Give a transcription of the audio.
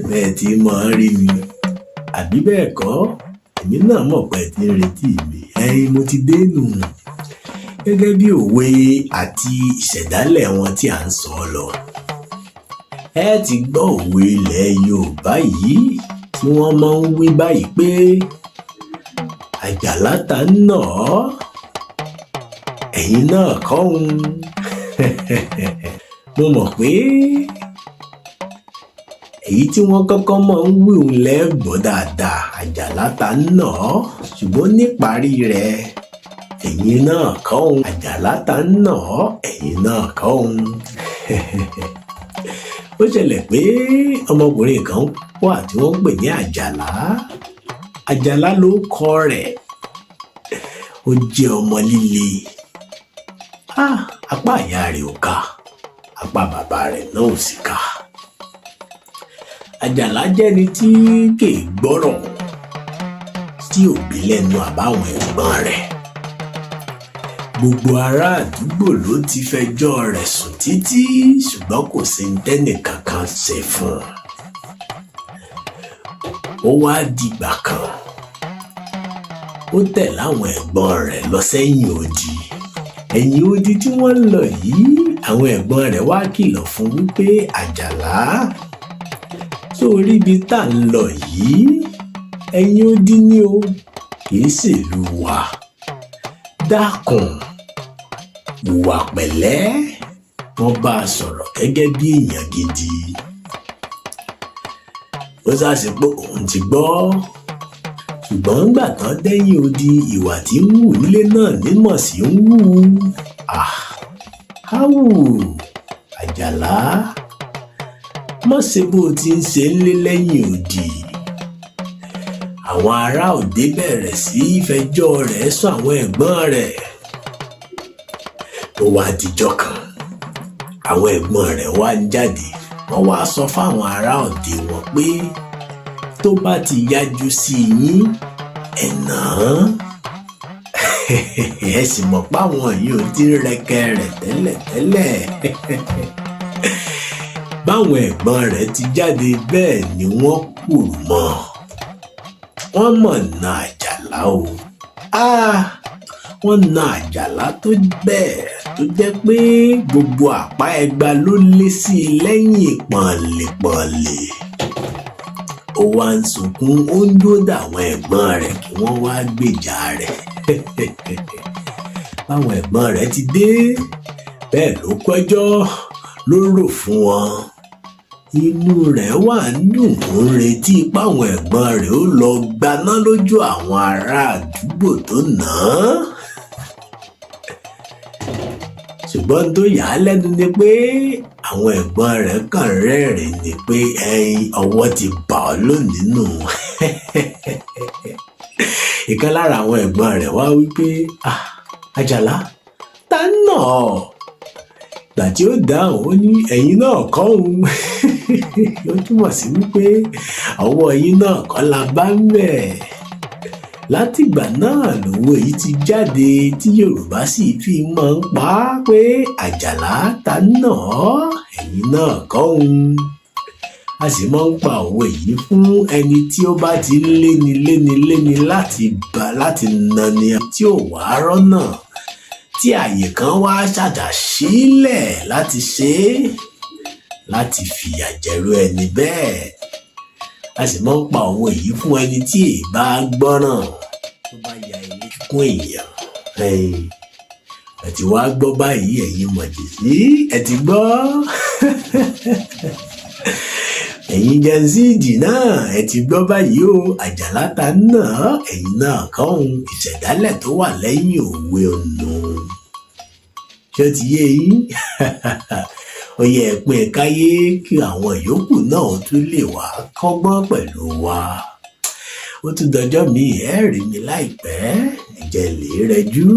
bẹ́ẹ̀ tí mọ̀ ń rí mi àbí bẹ́ẹ̀ kọ́ èmi náà mọ̀ pé ẹ ti ń retí mi. Ẹ̀yin mo ti dé nù gẹ́gẹ́ bí òwe àti ìṣẹ̀dálẹ̀ wọn tí à ń sọ lọ. Ẹ ti gbọ́ òwe ilẹ̀ Yorùbá yìí tí wọ́n máa ń wí báyìí pé Àjàlá ta ń nà ọ́ ẹ̀yin náà kóùn. Mo mọ̀ pé èyí tí wọ́n kọ́kọ́ máa ń wí òun lẹ́gbọ́ dáadáa, Àjàlá ta ń nà ọ́, ṣùgbọ́n níparí rẹ̀ ẹ̀yin náà kóùn. Àjàlá ta ń nà ọ́ ẹ̀yin náà kóùn. Ó ṣẹlẹ̀ pé ọmọkùnrin kan wà tí wọ́n ń pè ní Àjàlá. Àjàlá ló kọ rẹ̀. Ó jẹ́ ọmọ líle. Apá ìyá rẹ̀ ò ká, apá bàbá rẹ̀ náà ò sì ká. Àjàlá jẹ́ni tí kìí gbọ́rọ̀ tí ò bí lẹ́nu àbáwọn ẹ̀gbọ́n rẹ̀. Gbogbo ará àdúgbò ló ti fẹjọ́ rẹ̀ sùn títí ṣùgbọ́n kò sí tẹ́nìkankan ṣe fún un. Ó wá dìgbà kan ó tẹ̀lé àwọn ẹ̀gbọ́n rẹ̀ lọ sẹ́yìn odi. Ẹ̀yìn odi tí wọ́n ń lọ yìí àwọn ẹ̀gbọ́n rẹ̀ wá kìlọ̀ fún wípé Àjàlá sórí ibi tá ń lọ yìí ẹ̀yìn odi ni o kìí ṣèlú wa. Dákun hùwà pẹ̀lẹ́. Wọ́n bá a sọ̀rọ̀ gẹ́gẹ́ bí èèyàn gidi. Ó ṣàṣì pé òun ti gbọ́ ṣùgbọ́n nígbà tán dẹ́yìn odi ìwà tí ń wù nílé náà nímọ̀ sí ń wù. Áwù Àjàlá má ṣe bó ti ń ṣe ń lé lẹ́yìn odi. Àwọn ará òde bẹ̀rẹ̀ sí í fẹjọ́ rẹ̀ sùn àwọn ẹ̀gbọ́n rẹ̀. Ó wá dijọ́ kan àwọn ẹ̀gbọ́n rẹ̀ wá ń jáde. Wọ́n wá sọ fáwọn ará òde wọn pé tó bá ti yájú sí yín ẹ nà án. Ẹ sì mọ̀ páwọn yìí ò ti rẹkẹ rẹ̀ tẹ́lẹ̀tẹ́lẹ̀. Báwọn ẹ̀gbọ́n rẹ̀ ti jáde bẹ́ẹ̀ ni wọ́n kùrù mọ́. Wọ́n mọ̀ na Àjàlá o. Wọ́n na Àjàlá tó bẹ́ẹ̀ tó jẹ́ pé gbogbo àpá ẹgba ló lé sí i lẹ́yìn pọ̀nlẹ̀pọ̀nlẹ̀. Ó wá ń sunkún, ó ń dúró dàwọn ẹ̀gbọ́n rẹ̀ kí wọ́n wá gbèjà rẹ̀. Báwọn ẹ̀gbọ́n rẹ̀ ti dé bẹ́ẹ̀ ló kẹ́jọ́ ló rò fún wọn. Inú rẹ̀ wà ń dùn, ó ń retí páwọn ẹ̀gbọ́n rẹ̀ ó lọ gbaná lójú àwọn ará àdúgbò tó nà án. Ṣùgbọ́n tó yà á lẹ́nu ni pé àwọn ẹ̀gbọ́n rẹ̀ kàn rẹ́rìn-ín ni pé ọwọ́ ti bà ọ́ lónìí nù. Ìkan lára àwọn ẹ̀gbọ́n rẹ̀ wá wípé Àjàlá ta ń nà ọ́. Ìgbà tí ó dáhùn ó ní ẹ̀yin náà kóùn. Ó túmọ̀ sí wípé ọwọ́ ẹ̀yin náà kọ́ la bá ń bẹ̀. Látìgbà náà lòwe yìí ti jáde tí Yorùbá sì fi máa ń pa á pé Àjàlá ta ń nà ọ́ ẹ̀yin náà kóùn. A sì máa ń pa òwe yìí fún ẹni tí ó bá ti léni láti nani tí ò wá rọ́nà tí àyè kan wá ṣàdá sílẹ̀ láti ṣe é láti fìyà jẹrú ẹni bẹ́ẹ̀. A sì máa ń pa òwe yìí fún ẹni tí èè bá gbọ́ràn tó bá ya ilé kún èèyàn. Ẹ ti wá gbọ́ báyìí ẹ̀yin mọ̀jẹ̀sí ẹ ti gbọ́. Ẹ̀yin jẹ́nsíìdì náà ẹ ti gbọ́ báyìí o. Àjàlá ta ń nà ọ́ ẹ̀yin náà kóùn. Ìṣẹ̀dálẹ̀ tó wà lẹ́yìn òwe ọ̀nà. Ṣé ó ti yé yín? Ó yẹ ẹ pín káyé kí àwọn ìyókù náà tún lè wá kọ́gbọ́n pẹ̀lú wa. Ó tún dọjọ́ mi ẹ rí mi láìpẹ́. Ẹ jẹ́ lè rẹjú.